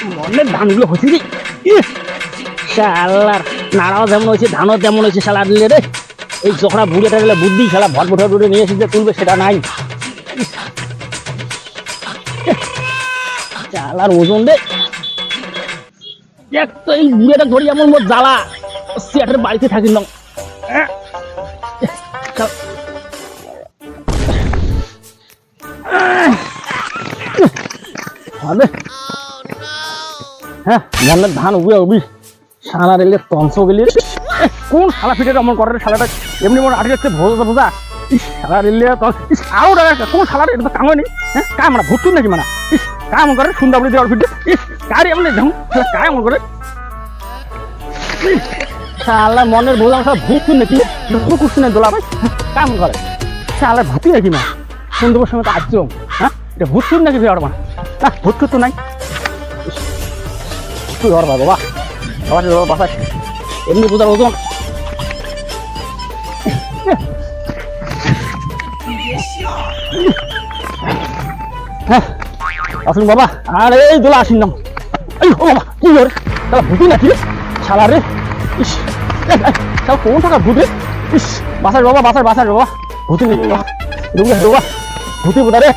মনের ধানগুলো হচ্ছে রে শালার নাড়াও যেমন হয়েছে ধানও তেমন হয়েছে শালা দিলে রে এই যখন বুড়েটা গেলে বুদ্ধি শালা ভট ভট নিয়ে এসে যে তুলবে সেটা নাই শালার ওজন রে এক তো এই বুড়েটা ধরি এমন মোট জ্বালা সিয়াটের বাড়িতে থাকি না হবে হ্যাঁ ধানের ধান উবে উবি শালা রেলে তংস গেলি কোন শালা ফিটে অমন করে শালাটা এমনি মনে আটকে যাচ্ছে ভোজা ভোজা শালা রেলে আরো টাকা কোন শালার এটা তো কামে নেই হ্যাঁ কাম আমরা ভুতুন নাকি মানে কাম করে সুন্দরবনে দেওয়ার ফিটে কার এমনি দেখুন কায় মন করে শালা মনের বোঝা সব ভুতুন নাকি করছি না দোলা ভাই কাম করে শালা ভুতি নাকি মা সুন্দরবনের সময় তো আসছো হ্যাঁ এটা ভুতুন নাকি বিয়ার মানে না ভুত তো নাই তুই ধর বাবা বাবা বাসায় এমনি বোঝার ওজন হ্যাঁ আসুন বাবা আর এই দোলা আসিন নাম এই ও বাবা কি করে তাহলে ভুতি নাকি শালা রে ইস তাহলে কোন টাকা ভুতে ইস বাসার বাবা বাবা ভুতি নেই বাবা ভুতি বোধা রে